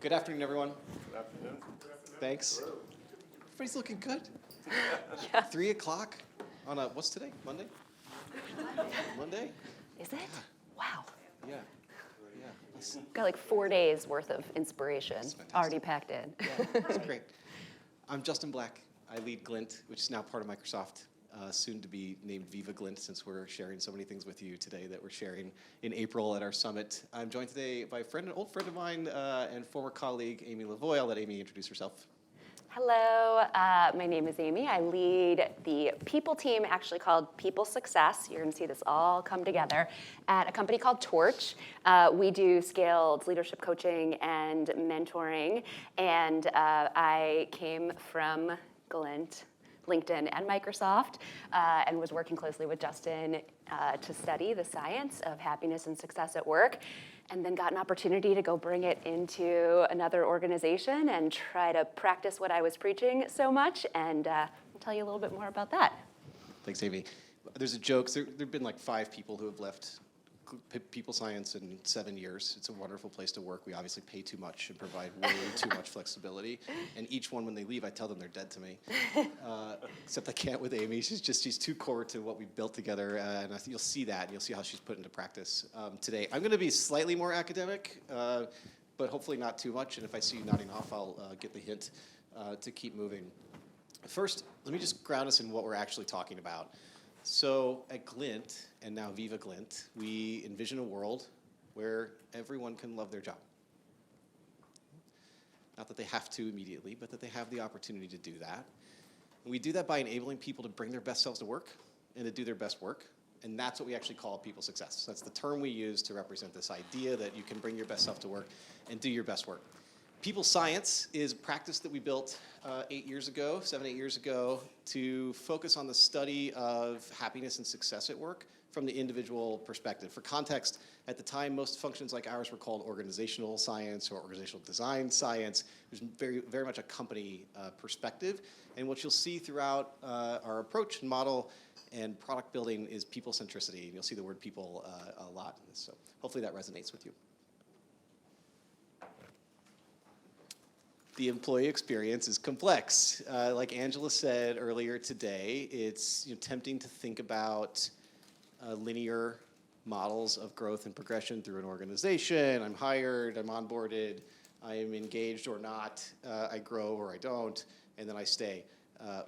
Good afternoon, everyone. Good afternoon. Thanks. Everybody's looking good. Yeah. 3 o'clock on a, what's today? Monday? Monday? Is it? Wow. Yeah. Yeah. That's Got like 4 days worth of inspiration fantastic. already packed in. That's great. I'm Justin Black. I lead Glint, which is now part of Microsoft, soon to be named Viva Glint, since we're sharing so many things with you today that we're sharing in April at our summit. I'm joined today by an old friend of mine and former colleague, Amy Lavoie. I'll let Amy introduce herself. Hello, my name is Amy. I lead the people team actually called People Success. You're going to see this all come together at a company called Torch. We do scaled leadership coaching and mentoring, and I came from Glint, LinkedIn, and Microsoft, and was working closely with Justin to study the science of happiness and success at work, and then got an opportunity to go bring it into another organization and try to practice what I was preaching so much, and I'll tell you a little bit more about that. Thanks, Amy. There's a joke. There have been like 5 people who have left People Science in 7 years. It's a wonderful place to work. We obviously pay too much and provide way too much flexibility. And each one, when they leave, I tell them they're dead to me. Except I can't with Amy. She's too core to what we've built together. And I think you'll see that, and you'll see how she's put into practice today. I'm going to be slightly more academic, but hopefully not too much. And if I see you nodding off, I'll get the hint to keep moving. First, let me just ground us in what we're actually talking about. So at Glint, and now Viva Glint, we envision a world where everyone can love their job. Not that they have to immediately, but that they have the opportunity to do that. And we do that by enabling people to bring their best selves to work and to do their best work. And that's what we actually call people success. That's the term we use to represent this idea that you can bring your best self to work and do your best work. People science is a practice that we built 7, 8 years ago, to focus on the study of happiness and success at work from the individual perspective. For context, at the time, most functions like ours were called organizational science or organizational design science. There's very, very much a company perspective. And what you'll see throughout our approach and model and product building is people centricity. And you'll see the word people a lot in this. So hopefully that resonates with you. The employee experience is complex. Like Angela said earlier today, it's tempting to think about linear models of growth and progression through an organization. I'm hired, I'm onboarded, I am engaged or not, I grow or I don't, and then I stay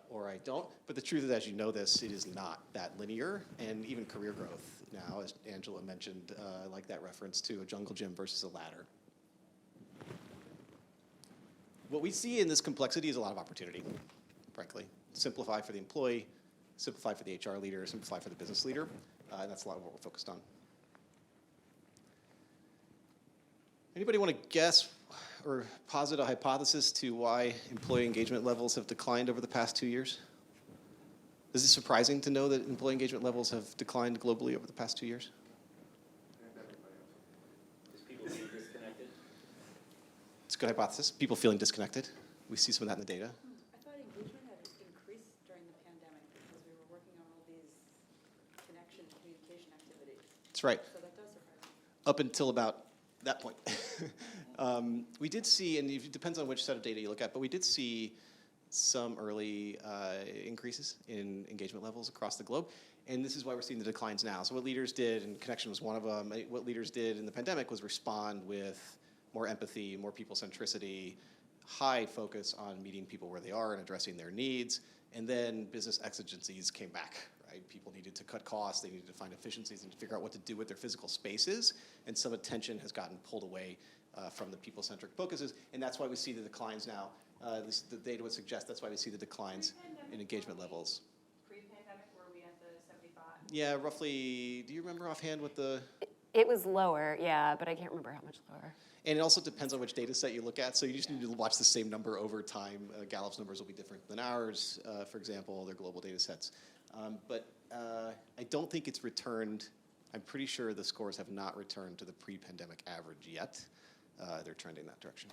or I don't. But the truth is, as you know this, it is not that linear, and even career growth now, as Angela mentioned, I like that reference to a jungle gym versus a ladder. What we see in this complexity is a lot of opportunity, frankly. Simplify for the employee, simplify for the HR leader, simplify for the business leader, and that's a lot of what we're focused on. Anybody want to guess or posit a hypothesis to why employee engagement levels have declined over the past 2 years? Is it surprising to know that employee engagement levels have declined globally over the past 2 years? It's a good hypothesis. People feeling disconnected. We see some of that in the data. I thought engagement had increased during the pandemic because we were working on all these connection and communication activities. That's right. So that does surprise me. Up until about that point. We did see, and it depends on which set of data you look at, but we did see some early increases in engagement levels across the globe. And this is why we're seeing the declines now. So what leaders did, and connection was one of them, what leaders did in the pandemic was respond with more empathy, more people centricity, high focus on meeting people where they are and addressing their needs. And then business exigencies came back, right? People needed to cut costs, they needed to find efficiencies and to figure out what to do with their physical spaces. And some attention has gotten pulled away from the people-centric focuses. And that's why we see the declines now. The data would suggest that's why we see the declines in engagement levels. Pre-pandemic, were we at the 75? Yeah, roughly, do you remember offhand what the? It was lower, yeah, but I can't remember how much lower. And it also depends on which data set you look at. So you just need to watch the same number over time. Gallup's numbers will be different than ours, for example, their global data sets. But I don't think it's returned. I'm pretty sure the scores have not returned to the pre-pandemic average yet. They're trending that direction.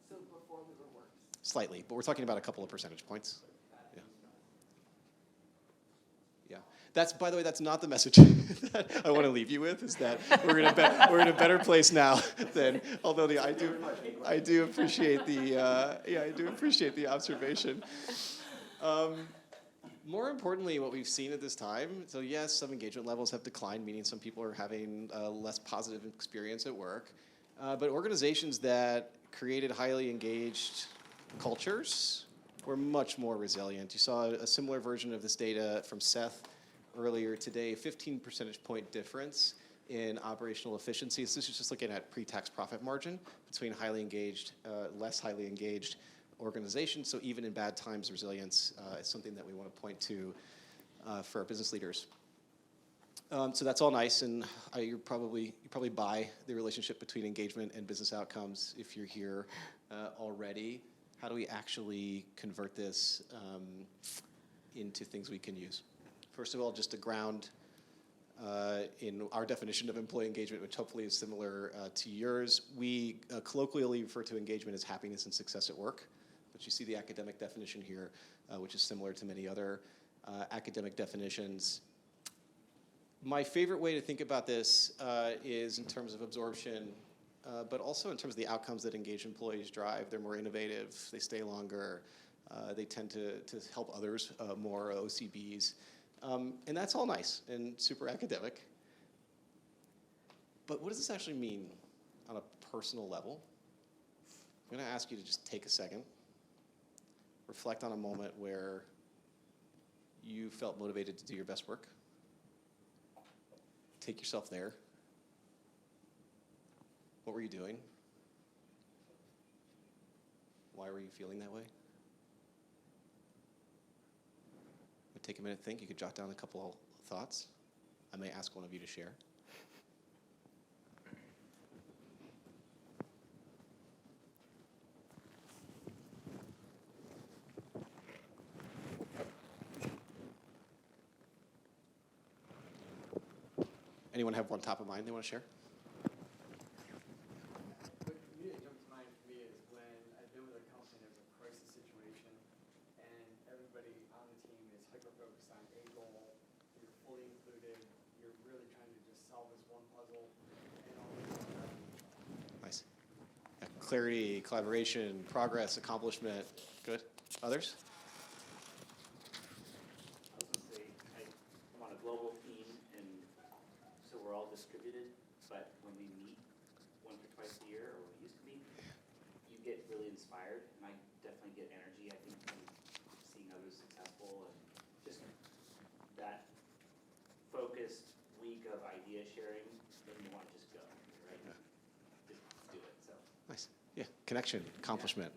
So before we were worse. Slightly, but we're talking about a couple of percentage points. Yeah. Yeah. That's, by the way, that's not the message that I want to leave you with, is that we're in a better place now than, although I do appreciate the, I do appreciate the observation. More importantly, what we've seen at this time, so yes, some engagement levels have declined, meaning some people are having a less positive experience at work, but organizations that created highly engaged cultures were much more resilient. You saw a similar version of this data from Seth earlier today, a 15 percentage point difference in operational efficiency. So this is just looking at pre-tax profit margin between highly engaged, less highly engaged organizations. So even in bad times, resilience is something that we want to point to for our business leaders. So that's all nice, and you probably buy the relationship between engagement and business outcomes if you're here already. How do we actually convert this into things we can use? First of all, just to ground in our definition of employee engagement, which hopefully is similar to yours, we colloquially refer to engagement as happiness and success at work. But you see the academic definition here, which is similar to many other academic definitions. My favorite way to think about this is in terms of absorption, but also in terms of the outcomes that engaged employees drive. They're more innovative, they stay longer, they tend to help others more, OCBs. And that's all nice and super academic. But what does this actually mean on a personal level? I'm going to ask you to just take a second, reflect on a moment where you felt motivated to do your best work. Take yourself there. What were you doing? Why were you feeling that way? Take a minute to think. You could jot down a couple of thoughts. I may ask one of you to share. Anyone have one top of mind they want to share? What immediately jumped to mind for me is when I've been with a company, there's a crisis situation, and everybody on the team is hyper-focused on a goal. You're fully included. You're really trying to just solve this one puzzle. And all Nice. Yeah, clarity, collaboration, progress, accomplishment. Good. Others? I was going to say, I'm on a global team, and so we're all distributed, but when we meet once or twice a year, or when we used to meet, you get really inspired, and I definitely get energy, I think, from seeing others successful, and just that focused week of idea sharing, then you want to just go, right? Yeah. Just do it, so. Nice. Yeah, connection, accomplishment.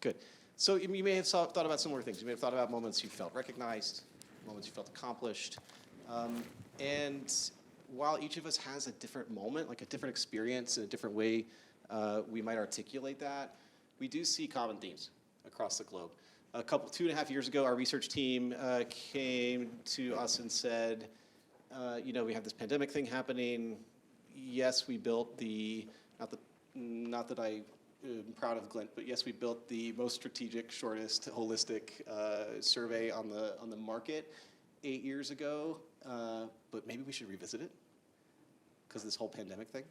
Good. So you may have thought about similar things. You may have thought about moments you felt recognized, moments you felt accomplished. And while each of us has a different moment, like a different experience, and a different way we might articulate that, we do see common themes across the globe. 2.5 years ago, our research team came to us and said, we have this pandemic thing happening. Yes, we built not that I am proud of Glint, but yes, we built the most strategic, shortest, holistic survey on the market 8 years ago, but maybe we should revisit it because of this whole pandemic thing.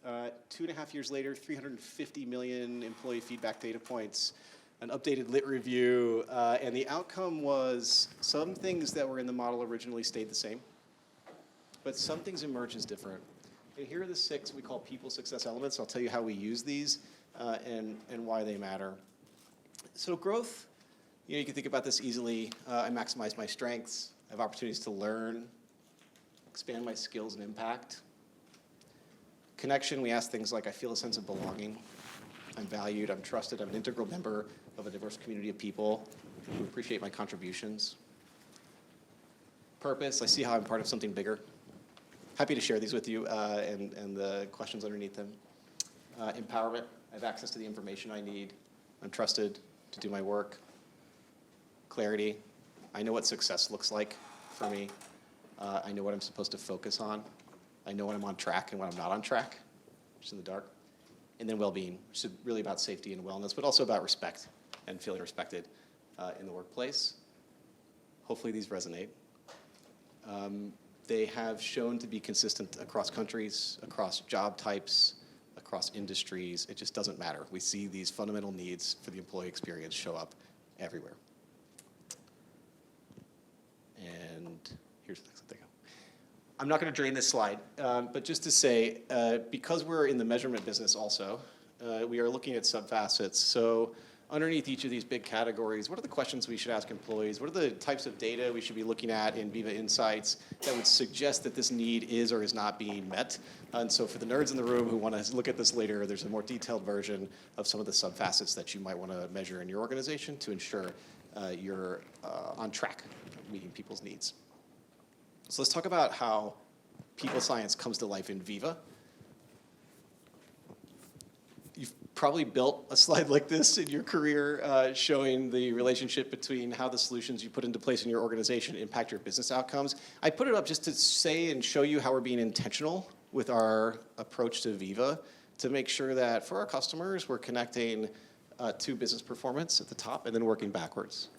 2.5 years later, 350 million employee feedback data points, an updated lit review, and the outcome was some things that were in the model originally stayed the same, but some things emerged as different. And here are the 6 we call people success elements. I'll tell you how we use these and why they matter. So growth, you can think about this easily. I maximize my strengths. I have opportunities to learn, expand my skills and impact. Connection, we ask things like, I feel a sense of belonging. I'm valued, I'm trusted, I'm an integral member of a diverse community of people who appreciate my contributions. Purpose, I see how I'm part of something bigger. Happy to share these with you and the questions underneath them. Empowerment, I have access to the information I need. I'm trusted to do my work. Clarity, I know what success looks like for me. I know what I'm supposed to focus on. I know when I'm on track and when I'm not on track, which is in the dark. And then well-being, which is really about safety and wellness, but also about respect and feeling respected in the workplace. Hopefully these resonate. They have shown to be consistent across countries, across job types, across industries. It just doesn't matter. We see these fundamental needs for the employee experience show up everywhere. And here's the next one. There you go. I'm not going to drain this slide, but just to say, because we're in the measurement business also, we are looking at subfacets. So underneath each of these big categories, what are the questions we should ask employees? What are the types of data we should be looking at in Viva Insights that would suggest that this need is or is not being met? And so for the nerds in the room who want to look at this later, there's a more detailed version of some of the subfacets that you might want to measure in your organization to ensure you're on track of meeting people's needs. So let's talk about how people science comes to life in Viva. You've probably built a slide like this in your career showing the relationship between how the solutions you put into place in your organization impact your business outcomes. I put it up just to say and show you how we're being intentional with our approach to Viva to make sure that for our customers, we're connecting to business performance at the top and then working backwards.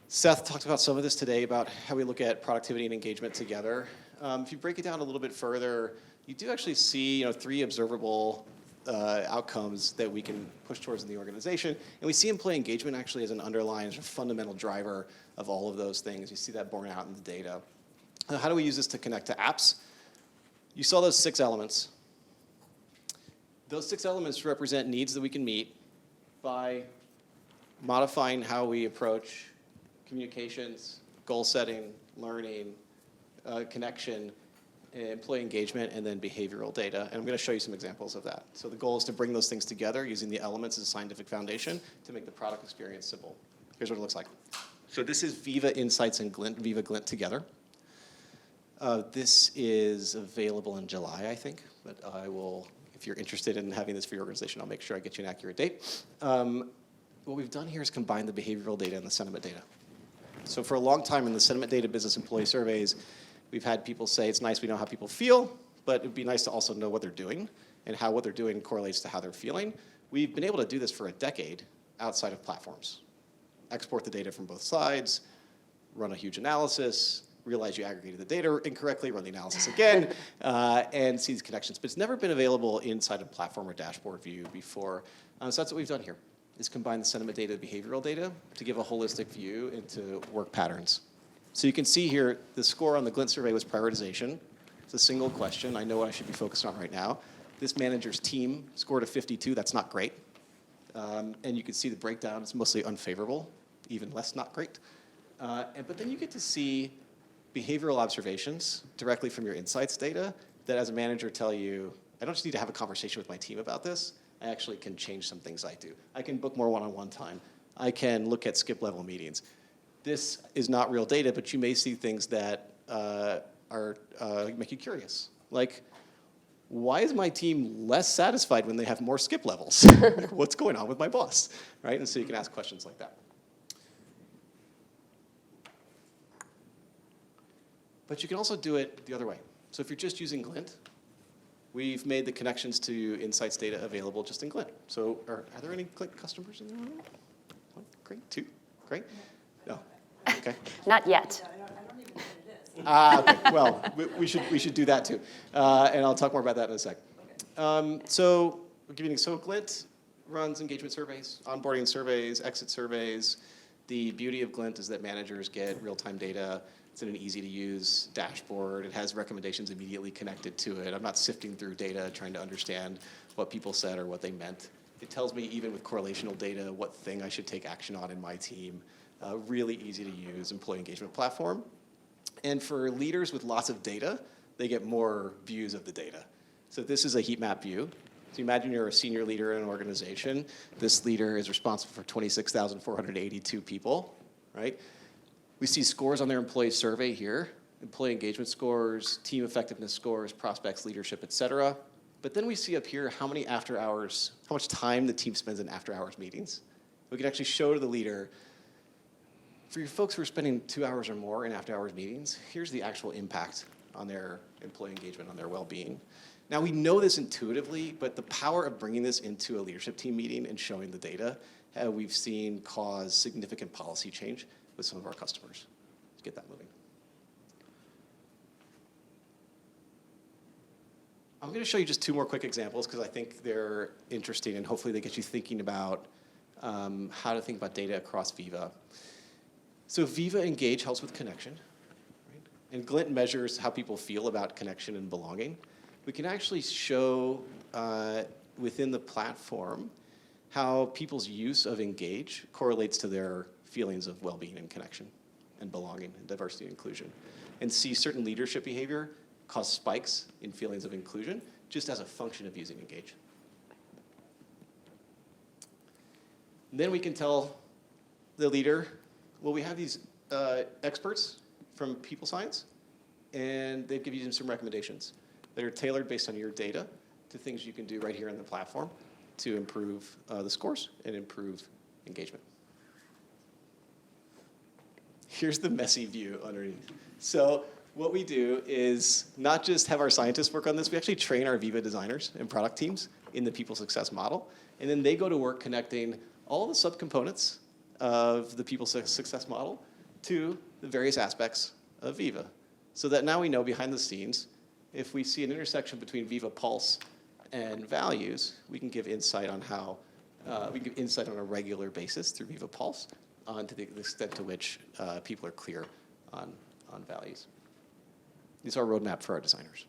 Seth talked about some of this today about how we look at productivity and engagement together. If you break it down a little bit further, you do actually see 3 observable outcomes that we can push towards in the organization. And we see employee engagement actually as an underlying fundamental driver of all of those things. You see that borne out in the data. How do we use this to connect to apps? You saw those 6 elements. Those 6 elements represent needs that we can meet by modifying how we approach communications, goal setting, learning, connection, employee engagement, and then behavioral data. And I'm going to show you some examples of that. So the goal is to bring those things together using the elements as a scientific foundation to make the product experience simple. Here's what it looks like. So this is Viva Insights and Glint, Viva Glint together. This is available in July, I think, but I will, if you're interested in having this for your organization, I'll make sure I get you an accurate date. What we've done here is combine the behavioral data and the sentiment data. So for a long time in the sentiment data business employee surveys, we've had people say it's nice we know how people feel, but it'd be nice to also know what they're doing and how what they're doing correlates to how they're feeling. We've been able to do this for a decade outside of platforms. Export the data from both sides, run a huge analysis, realize you aggregated the data incorrectly, run the analysis again, and see these connections. But it's never been available inside a platform or dashboard view before. So that's what we've done here, is combine the sentiment data and behavioral data to give a holistic view into work patterns. So you can see here, the score on the Glint survey was prioritization. It's a single question. I know what I should be focused on right now. This manager's team scored a 52. That's not great. And you can see the breakdown. It's mostly unfavorable, even less not great. But then you get to see behavioral observations directly from your insights data that as a manager tell you, I don't just need to have a conversation with my team about this. I actually can change some things I do. I can book more one-on-one time. I can look at skip-level meetings. This is not real data, but you may see things that make you curious. Like, why is my team less satisfied when they have more skip levels? What's going on with my boss? Right? And so you can ask questions like that. But you can also do it the other way. So if you're just using Glint, we've made the connections to insights data available just in Glint. So are there any Glint customers in the room? 1, great. 2, great. No. Okay. Not yet. I don't even know what it is. Okay. Well, we should do that too, and I'll talk more about that in a sec. So Glint runs engagement surveys, onboarding surveys, exit surveys. The beauty of Glint is that managers get real-time data. It's in an easy-to-use dashboard. It has recommendations immediately connected to it. I'm not sifting through data trying to understand what people said or what they meant. It tells me, even with correlational data, what thing I should take action on in my team. Really easy-to-use employee engagement platform. And for leaders with lots of data, they get more views of the data. So this is a heat map view. So imagine you're a senior leader in an organization. This leader is responsible for 26,482 people, right? We see scores on their employee survey here, employee engagement scores, team effectiveness scores, prospects, leadership, et cetera. But then we see up here how many after hours, how much time the team spends in after hours meetings. We can actually show to the leader, for your folks who are spending 2 hours or more in after hours meetings, here's the actual impact on their employee engagement, on their well-being. Now we know this intuitively, but the power of bringing this into a leadership team meeting and showing the data, we've seen cause significant policy change with some of our customers. Let's get that moving. I'm going to show you just two more quick examples because I think they're interesting and hopefully they get you thinking about how to think about data across Viva. So Viva Engage helps with connection, right? And Glint measures how people feel about connection and belonging. We can actually show within the platform how people's use of Engage correlates to their feelings of well-being and connection and belonging and diversity and inclusion, and see certain leadership behavior cause spikes in feelings of inclusion just as a function of using Engage. And then we can tell the leader, well, we have these experts from People Science, and they give you some recommendations that are tailored based on your data to things you can do right here on the platform to improve the scores and improve engagement. Here's the messy view underneath. So what we do is not just have our scientists work on this, we actually train our Viva designers and product teams in the people success model, and then they go to work connecting all the subcomponents of the people success model to the various aspects of Viva. So that now we know behind the scenes, if we see an intersection between Viva Pulse and values, we can give insight on how, we give insight on a regular basis through Viva Pulse to the extent to which people are clear on values. These are our roadmap for our designers.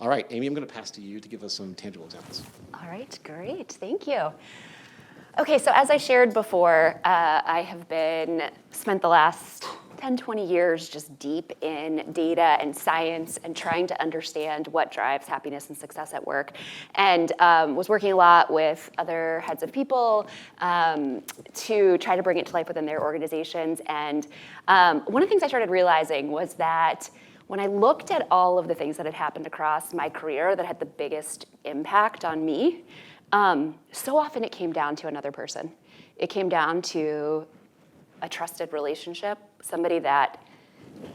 All right, Amy, I'm going to pass to you to give us some tangible examples. All right, great, thank you. Okay, so as I shared before, I have spent the last 10, 20 years just deep in data and science and trying to understand what drives happiness and success at work. And was working a lot with other heads of people to try to bring it to life within their organizations. And one of the things I started realizing was that when I looked at all of the things that had happened across my career that had the biggest impact on me, so often it came down to another person. It came down to a trusted relationship, somebody that,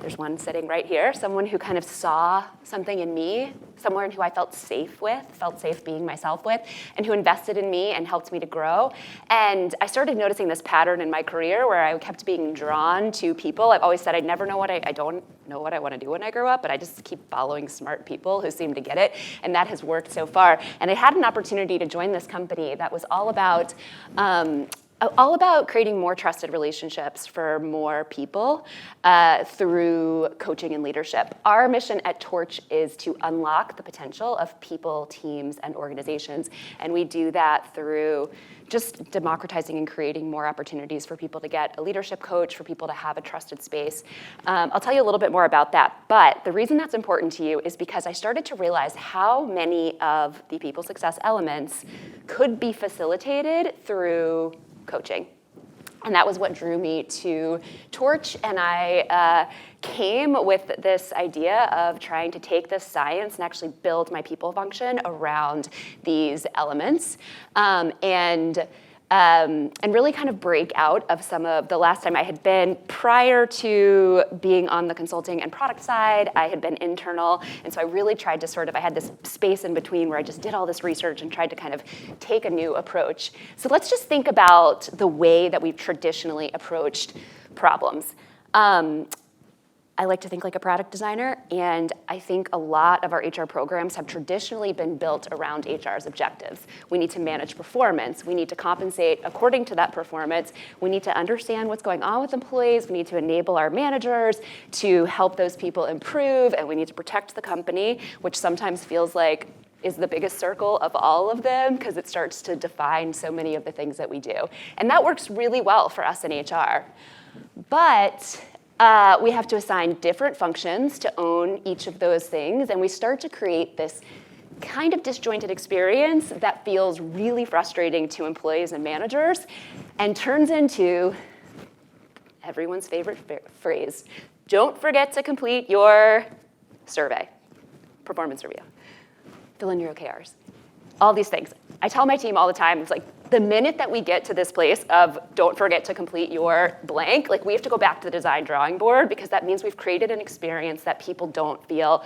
there's one sitting right here, someone who kind of saw something in me, someone who I felt safe with, felt safe being myself with, and who invested in me and helped me to grow. And I started noticing this pattern in my career where I kept being drawn to people. I've always said I don't know what I want to do when I grow up, but I just keep following smart people who seem to get it, and that has worked so far. And I had an opportunity to join this company that was all about creating more trusted relationships for more people through coaching and leadership. Our mission at Torch is to unlock the potential of people, teams, and organizations. And we do that through just democratizing and creating more opportunities for people to get a leadership coach, for people to have a trusted space. I'll tell you a little bit more about that. But the reason that's important to you is because I started to realize how many of the people success elements could be facilitated through coaching. And that was what drew me to Torch, and I came with this idea of trying to take this science and actually build my people function around these elements, and really kind of break out of some of the last time I had been. Prior to being on the consulting and product side, I had been internal, and so I really tried to I had this space in between where I just did all this research and tried to kind of take a new approach. So let's just think about the way that we've traditionally approached problems. I like to think like a product designer, and I think a lot of our HR programs have traditionally been built around HR's objectives. We need to manage performance. We need to compensate according to that performance. We need to understand what's going on with employees. We need to enable our managers to help those people improve, and we need to protect the company, which sometimes feels like is the biggest circle of all of them because it starts to define so many of the things that we do. And that works really well for us in HR. But we have to assign different functions to own each of those things, and we start to create this kind of disjointed experience that feels really frustrating to employees and managers and turns into everyone's favorite phrase: don't forget to complete your survey, performance review, fill in your OKRs, all these things. I tell my team all the time, it's like, the minute that we get to this place of don't forget to complete your blank, like we have to go back to the design drawing board because that means we've created an experience that people don't feel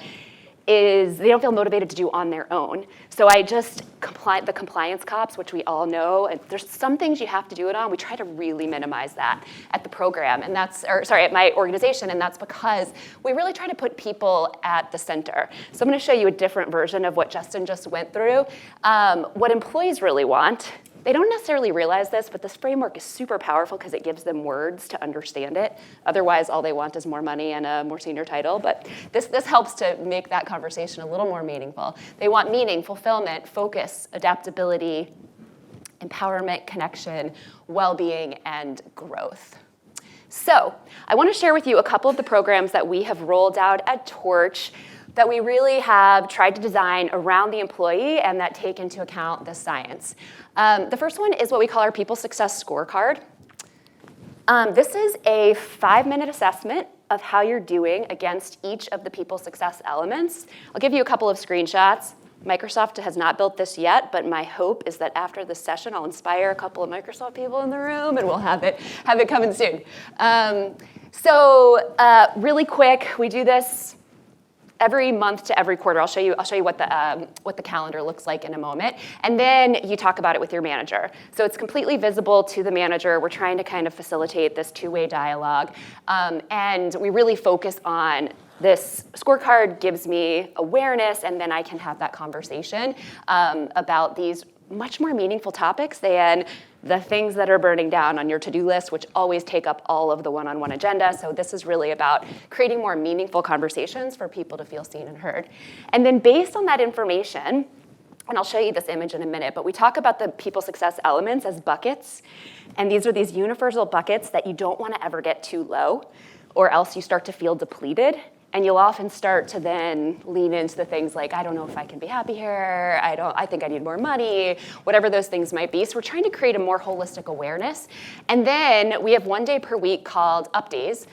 they don't feel motivated to do on their own. So I just, the compliance cops, which we all know, and there's some things you have to do it on, we try to really minimize that at the program, and at my organization, and that's because we really try to put people at the center. So I'm gonna show you a different version of what Justin just went through. What employees really want, they don't necessarily realize this, but this framework is super powerful because it gives them words to understand it. Otherwise, all they want is more money and a more senior title, but this helps to make that conversation a little more meaningful. They want meaning, fulfillment, focus, adaptability, empowerment, connection, well-being, and growth. So I want to share with you a couple of the programs that we have rolled out at Torch that we really have tried to design around the employee and that take into account the science. The first one is what we call our People Success Scorecard. This is a 5-minute assessment of how you're doing against each of the People Success elements. I'll give you a couple of screenshots. Microsoft has not built this yet, but my hope is that after this session, I'll inspire a couple of Microsoft people in the room, and we'll have it coming soon. Really quick, we do this every month to every quarter. I'll show you what the calendar looks like in a moment. And then you talk about it with your manager. So it's completely visible to the manager. We're trying to kind of facilitate this two-way dialogue. And we really focus on this scorecard gives me awareness, and then I can have that conversation about these much more meaningful topics than the things that are burning down on your to-do list, which always take up all of the one-on-one agenda. So this is really about creating more meaningful conversations for people to feel seen and heard. And then based on that information, and I'll show you this image in a minute, but we talk about the people success elements as buckets. And these are these universal buckets that you don't want to ever get too low, or else you start to feel depleted. And you'll often start to then lean into the things like, I don't know if I can be happy here, I think I need more money, whatever those things might be. So we're trying to create a more holistic awareness. And then we have 1 day per week called Up Days,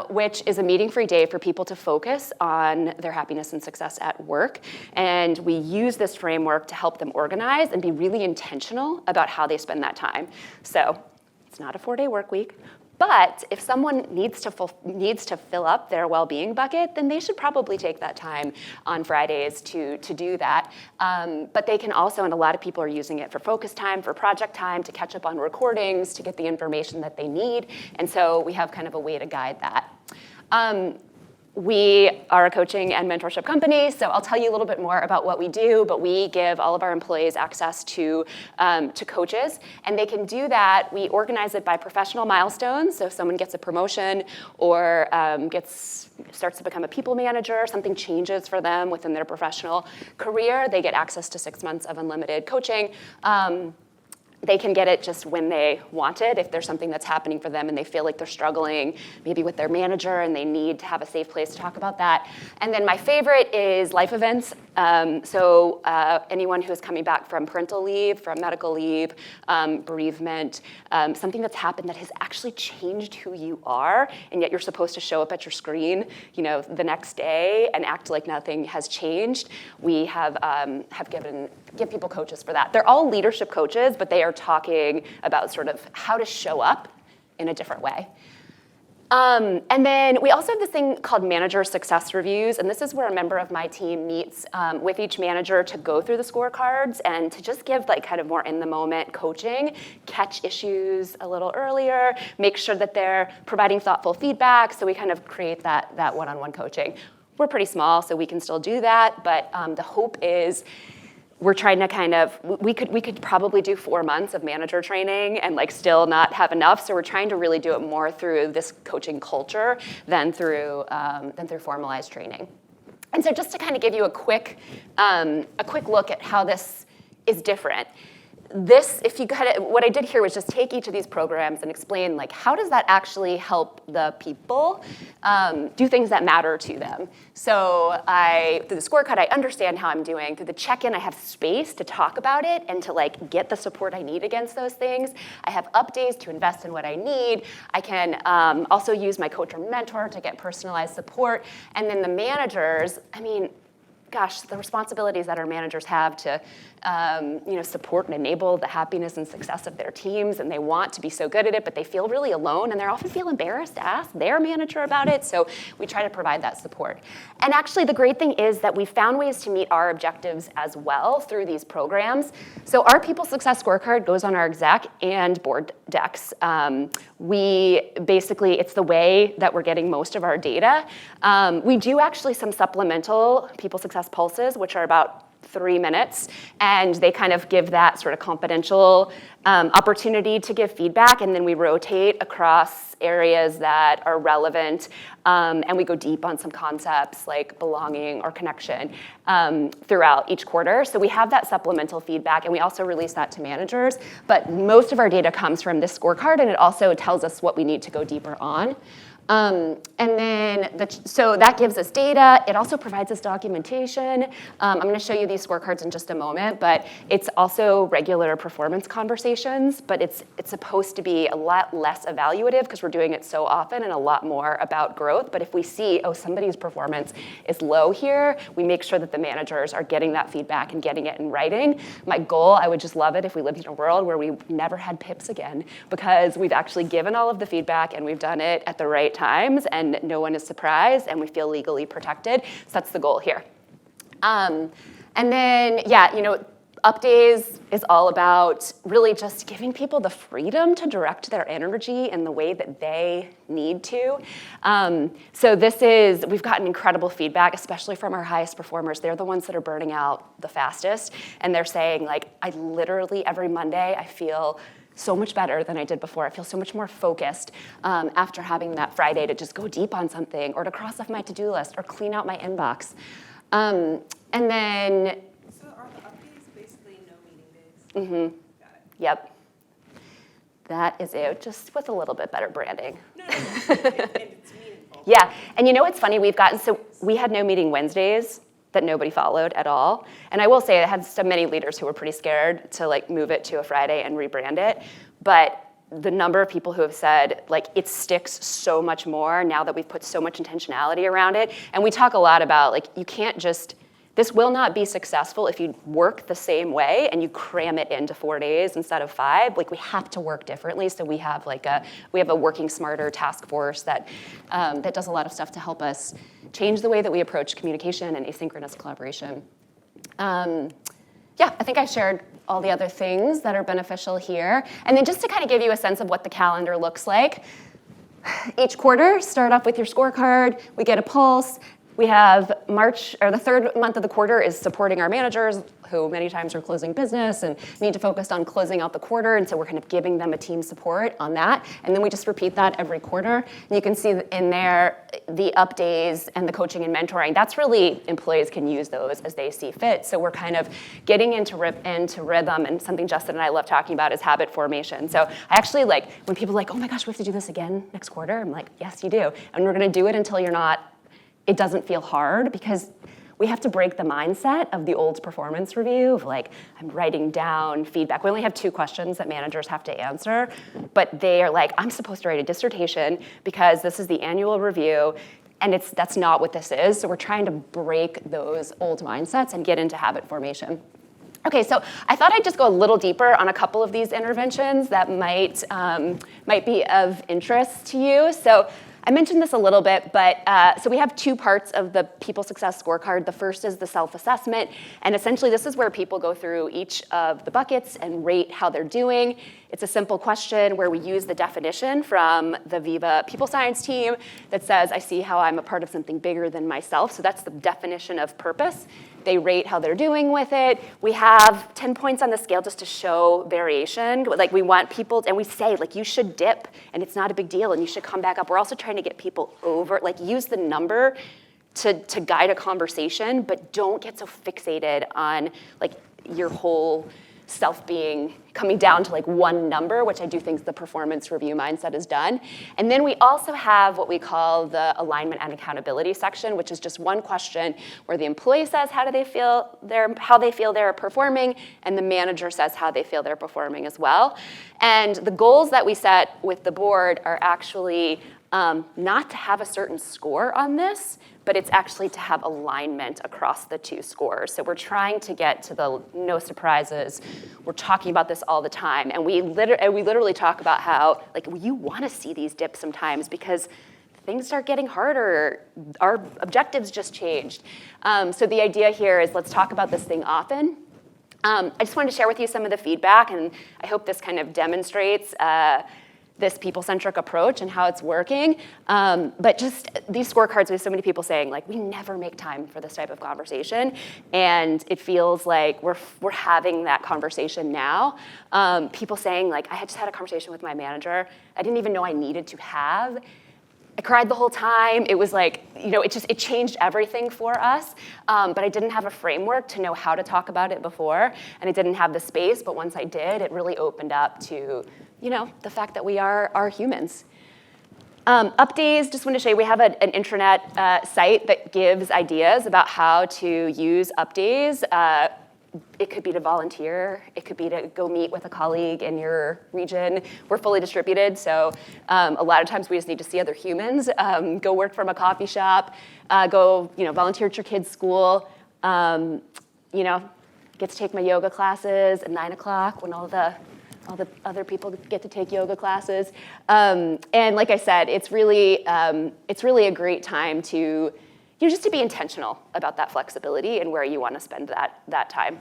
which is a meeting-free day for people to focus on their happiness and success at work. And we use this framework to help them organize and be really intentional about how they spend that time. So it's not a 4-day work week. But if someone needs to fill up their well-being bucket, then they should probably take that time on Fridays to do that. But they can also, and a lot of people are using it for focus time, for project time, to catch up on recordings, to get the information that they need. And so we have kind of a way to guide that. We are a coaching and mentorship company, so I'll tell you a little bit more about what we do, but we give all of our employees access to coaches, and they can do that. We organize it by professional milestones, so if someone gets a promotion or starts to become a people manager, something changes for them within their professional career, they get access to 6 months of unlimited coaching. They can get it just when they want it, if there's something that's happening for them and they feel like they're struggling maybe with their manager and they need to have a safe place to talk about that. And then my favorite is life events. Anyone who is coming back from parental leave, from medical leave, bereavement, something that's happened that has actually changed who you are, and yet you're supposed to show up at your screen, the next day and act like nothing has changed. We have give people coaches for that. They're all leadership coaches, but they are talking about sort of how to show up in a different way. And then we also have this thing called manager success reviews, and this is where a member of my team meets with each manager to go through the scorecards and to just give kind of more in-the-moment coaching, catch issues a little earlier, make sure that they're providing thoughtful feedback, so we kind of create that one-on-one coaching. We're pretty small, so we can still do that, but the hope is we're trying to we could probably do 4 months of manager training and still not have enough. So we're trying to really do it more through this coaching culture than through formalized training. And so just to kind of give you a quick look at how this is different. What I did here was just take each of these programs and explain how does that actually help the people do things that matter to them. So through the scorecard, I understand how I'm doing. Through the check-in, I have space to talk about it and to get the support I need against those things. I have up days to invest in what I need. I can also use my coach or mentor to get personalized support. And then the managers, gosh, the responsibilities that our managers have to support and enable the happiness and success of their teams, and they want to be so good at it, but they feel really alone, and they often feel embarrassed to ask their manager about it, so we try to provide that support. And actually, the great thing is that we found ways to meet our objectives as well through these programs. So our People Success Scorecard goes on our exec and board decks. It's the way that we're getting most of our data. We do actually some supplemental People Success Pulses, which are about 3 minutes, and they kind of give that sort of confidential opportunity to give feedback, and then we rotate across areas that are relevant, and we go deep on some concepts like belonging or connection throughout each quarter. So we have that supplemental feedback, and we also release that to managers, but most of our data comes from this scorecard, and it also tells us what we need to go deeper on. So that gives us data. It also provides us documentation. I'm going to show you these scorecards in just a moment, but it's also regular performance conversations, but it's supposed to be a lot less evaluative because we're doing it so often and a lot more about growth. But if we see, somebody's performance is low here, we make sure that the managers are getting that feedback and getting it in writing. My goal, I would just love it if we lived in a world where we never had PIPs again, because we've actually given all of the feedback and we've done it at the right times, and no one is surprised, and we feel legally protected. So that's the goal here. And then, Up Days is all about really just giving people the freedom to direct their energy in the way that they need to. We've gotten incredible feedback, especially from our highest performers. They're the ones that are burning out the fastest, and they're saying, I literally every Monday, I feel so much better than I did before. I feel so much more focused after having that Friday to just go deep on something, or to cross off my to-do list, or clean out my inbox. And then... So are the updates basically no meeting days? Mm-hmm. Got it. Yep. That is it, just with a little bit better branding. No, and it's meaningful. Yeah, and what's funny, we had no meeting Wednesdays that nobody followed at all. And I will say I had so many leaders who were pretty scared to move it to a Friday and rebrand it. But the number of people who have said it sticks so much more now that we've put so much intentionality around it. And we talk a lot about you can't just, this will not be successful if you work the same way and you cram it into 4 days instead of 5. We have to work differently. So we have a working smarter task force that does a lot of stuff to help us change the way that we approach communication and asynchronous collaboration. I think I shared all the other things that are beneficial here. And then just to kind of give you a sense of what the calendar looks like, each quarter, start off with your scorecard, we get a pulse. We have March, or the third month of the quarter is supporting our managers, who many times are closing business and need to focus on closing out the quarter, and so we're kind of giving them a team support on that. And then we just repeat that every quarter. And you can see in there the up days and the coaching and mentoring. That's really, employees can use those as they see fit. So we're kind of getting into rhythm, and something Justin and I love talking about is habit formation. So I actually when people are oh my gosh, we have to do this again next quarter. I'm yes, you do. And we're gonna do it until it doesn't feel hard, because we have to break the mindset of the old performance review of I'm writing down feedback. We only have 2 questions that managers have to answer, but they are I'm supposed to write a dissertation because this is the annual review, and that's not what this is. So we're trying to break those old mindsets and get into habit formation. Okay, so I thought I'd just go a little deeper on a couple of these interventions that might be of interest to you. So I mentioned this a little bit, but so we have 2 parts of the People Success Scorecard. The first is the self-assessment, and essentially this is where people go through each of the buckets and rate how they're doing. It's a simple question where we use the definition from the Viva People Science team that says, I see how I'm a part of something bigger than myself. So that's the definition of purpose. They rate how they're doing with it. We have 10 points on the scale just to show variation. We want people, and we say, you should dip, and it's not a big deal, and you should come back up. We're also trying to get people over, use the number to guide a conversation, but don't get so fixated on your whole self coming down to one number, which I do think the performance review mindset is done. And then we also have what we call the alignment and accountability section, which is just one question where the employee says how they feel they're performing, and the manager says how they feel they're performing as well. And the goals that we set with the board are actually not to have a certain score on this, but it's actually to have alignment across the two scores. So we're trying to get to the no surprises. We're talking about this all the time. And we literally talk about how, like, you want to see these dips sometimes because things start getting harder. Our objectives just changed. So the idea here is let's talk about this thing often. I just wanted to share with you some of the feedback, and I hope this kind of demonstrates this people-centric approach and how it's working. But just these scorecards, we have so many people saying, like, we never make time for this type of conversation. And it feels like we're having that conversation now. People saying, like, I had just had a conversation with my manager I didn't even know I needed to have. I cried the whole time. It was like, it changed everything for us. But I didn't have a framework to know how to talk about it before. And I didn't have the space. But once I did, it really opened up to, the fact that we are humans. Updates, just want to show you, we have an intranet site that gives ideas about how to use updates. It could be to volunteer. It could be to go meet with a colleague in your region. We're fully distributed, so a lot of times we just need to see other humans. Go work from a coffee shop. Go, volunteer at your kid's school. Get to take my yoga classes at 9 o'clock when all the other people get to take yoga classes. And like I said, it's really a great time to just to be intentional about that flexibility and where you want to spend that time.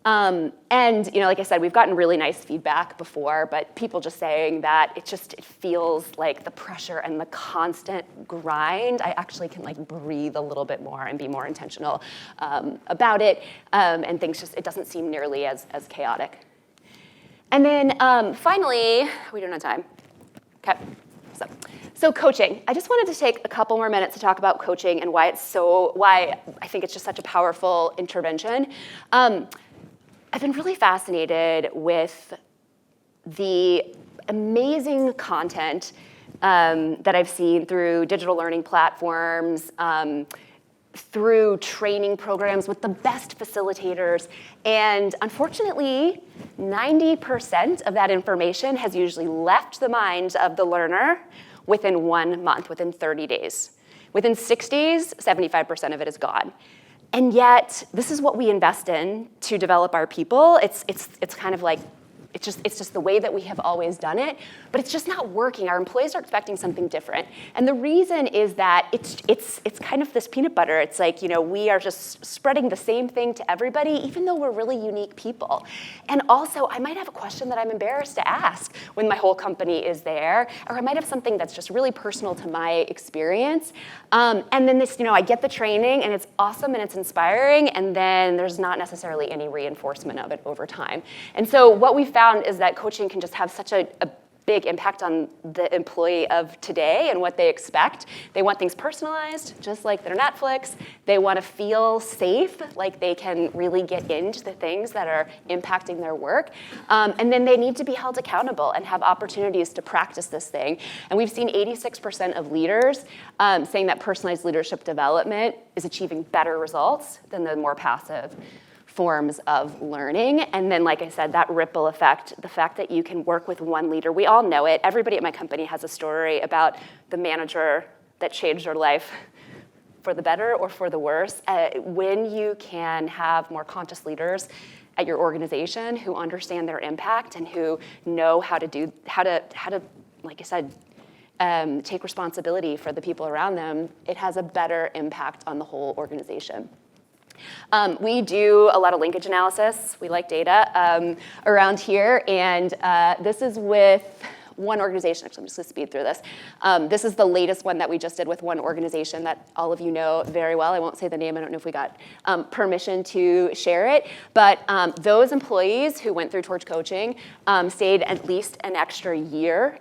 And like I said, we've gotten really nice feedback before, but people just saying that it feels like the pressure and the constant grind. I actually can breathe a little bit more and be more intentional about it, and things it doesn't seem nearly as chaotic. And then finally, we don't have time. Okay, so coaching. I just wanted to take a couple more minutes to talk about coaching and why I think it's just such a powerful intervention. I've been really fascinated with the amazing content that I've seen through digital learning platforms, through training programs with the best facilitators. And unfortunately, 90% of that information has usually left the mind of the learner within 1 month, within 30 days. Within 6 days, 75% of it is gone. And yet, this is what we invest in to develop our people. It's kind of like, it's just the way that we have always done it, but it's just not working. Our employees are expecting something different. And the reason is that it's kind of this peanut butter. It's like, we are just spreading the same thing to everybody, even though we're really unique people. And also, I might have a question that I'm embarrassed to ask when my whole company is there, or I might have something that's just really personal to my experience. And then I get the training, and it's awesome, and it's inspiring, and then there's not necessarily any reinforcement of it over time. And so what we found is that coaching can just have such a big impact on the employee of today and what they expect. They want things personalized, just like their Netflix. They want to feel safe, like they can really get into the things that are impacting their work. And then they need to be held accountable and have opportunities to practice this thing. And we've seen 86% of leaders saying that personalized leadership development is achieving better results than the more passive forms of learning. And then, like I said, that ripple effect, the fact that you can work with one leader, we all know it. Everybody at my company has a story about the manager that changed their life for the better or for the worse. When you can have more conscious leaders at your organization who understand their impact and who know how to, like I said, take responsibility for the people around them, it has a better impact on the whole organization. We do a lot of linkage analysis. We like data around here, and this is with one organization. Actually, I'm just going to speed through this. This is the latest one that we just did with one organization that all of you know very well. I won't say the name. I don't know if we got permission to share it. But those employees who went through Torch coaching stayed at least an extra year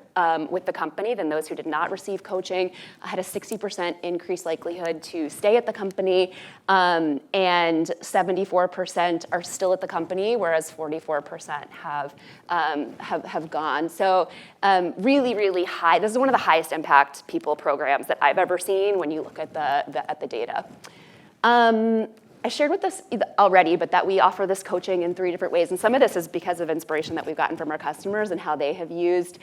with the company than those who did not receive coaching. Had a 60% increased likelihood to stay at the company, and 74% are still at the company, whereas 44% have gone. So really, really high. This is one of the highest impact people programs that I've ever seen when you look at the data. I shared with this already, but that we offer this coaching in 3 different ways. And some of this is because of inspiration that we've gotten from our customers and how they have used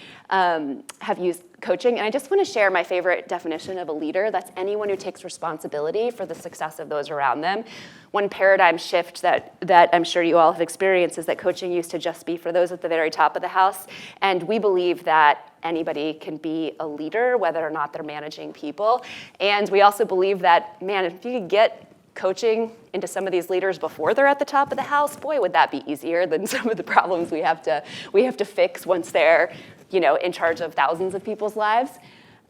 coaching. And I just want to share my favorite definition of a leader. That's anyone who takes responsibility for the success of those around them. One paradigm shift that I'm sure you all have experienced is that coaching used to just be for those at the very top of the house. And we believe that anybody can be a leader, whether or not they're managing people. And we also believe that, man, if you could get coaching into some of these leaders before they're at the top of the house, boy, would that be easier than some of the problems we have to fix once they're, in charge of thousands of people's lives.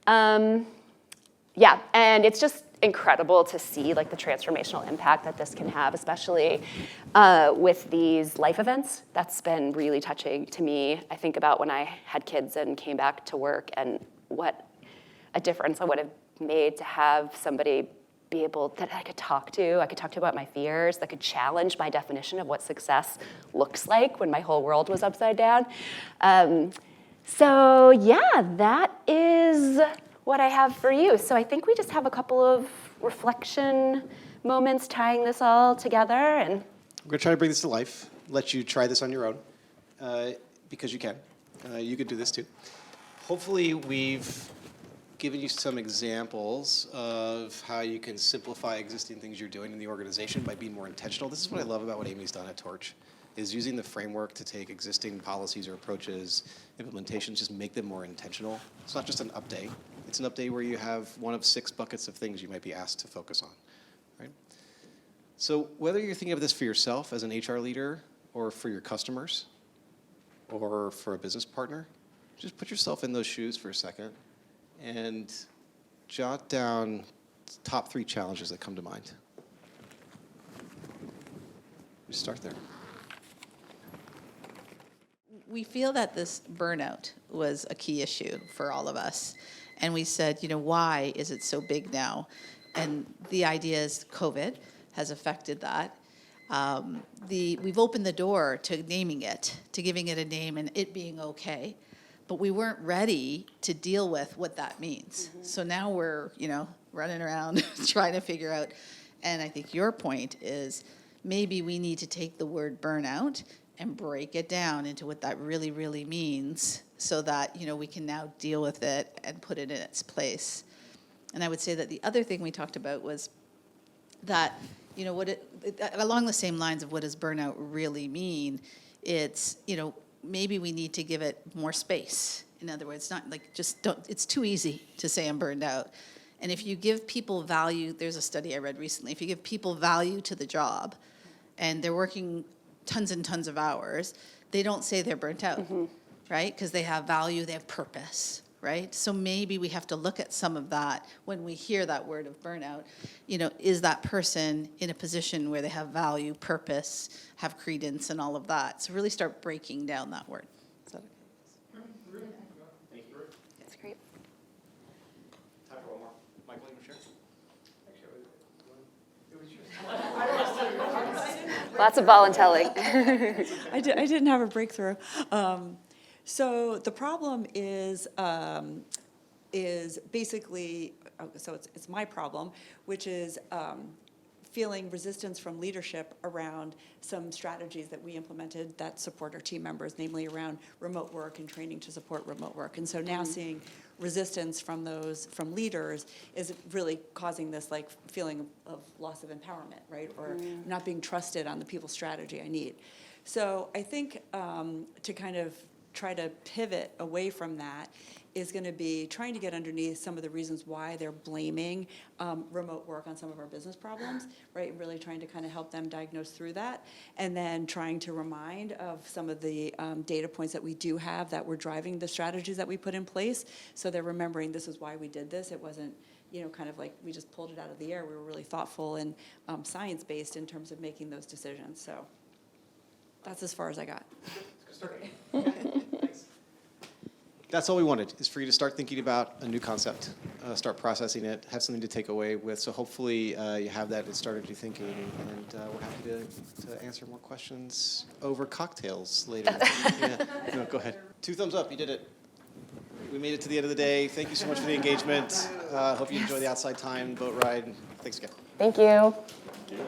Yeah, and it's just incredible to see like the transformational impact that this can have, especially with these life events. That's been really touching to me. I think about when I had kids and came back to work and what a difference I would have made to have somebody be able that I could talk to about my fears, that could challenge my definition of what success looks like when my whole world was upside down. So yeah, that is what I have for you. So I think we just have a couple of reflection moments tying this all together. And I'm going to try to bring this to life, let you try this on your own, because you can. You could do this too. Hopefully we've given you some examples of how you can simplify existing things you're doing in the organization by being more intentional. This is what I love about what Amy's done at Torch, is using the framework to take existing policies or approaches, implementations, just make them more intentional. It's not just an update. It's an update where you have one of 6 buckets of things you might be asked to focus on, right? So whether you're thinking of this for yourself as an HR leader or for your customers or for a business partner, just put yourself in those shoes for a second and jot down top 3 challenges that come to mind. Just start there. We feel that this burnout was a key issue for all of us. And we said, why is it so big now? And the idea is COVID has affected that. We've opened the door to naming it, to giving it a name and it being okay. But we weren't ready to deal with what that means. Mm-hmm. So now we're, running around trying to figure out. And I think your point is maybe we need to take the word burnout and break it down into what that really, really means so that, we can now deal with it and put it in its place. And I would say that the other thing we talked about was that, along the same lines of what does burnout really mean, it's, maybe we need to give it more space. In other words, not like it's too easy to say I'm burned out. And if you give people value, there's a study I read recently, if you give people value to the job and they're working tons and tons of hours, they don't say they're burnt out, mm-hmm. right? Because they have value, they have purpose, right? So maybe we have to look at some of that when we hear that word of burnout. Is that person in a position where they have value, purpose, have credence, and all of that? So really start breaking down that word. Is that okay? Thank you. That's great. Time for one more. Michael, you want to share? Lots of voluntelling. I didn't have a breakthrough. So the problem is basically, so it's my problem, which is feeling resistance from leadership around some strategies that we implemented that support our team members, namely around remote work and training to support remote work. And so now seeing resistance from leaders is really causing this like feeling of loss of empowerment, right? Or not being trusted on the people strategy I need. So I think to kind of try to pivot away from that is going to be trying to get underneath some of the reasons why they're blaming remote work on some of our business problems, right? And really trying to kind of help them diagnose through that. And then trying to remind of some of the data points that we do have that were driving the strategies that we put in place. So they're remembering this is why we did this. It wasn't, kind of like we just pulled it out of the air. We were really thoughtful and science-based in terms of making those decisions. So that's as far as I got. Thanks. That's all we wanted, is for you to start thinking about a new concept, start processing it, have something to take away with. So hopefully you have that, it started you thinking, and we're happy to answer more questions over cocktails later. Yeah. No, go ahead. 2 thumbs up, you did it. We made it to the end of the day. Thank you so much for the engagement. Hope you enjoy the outside time, boat ride. Thanks again. Thank you. Thank you.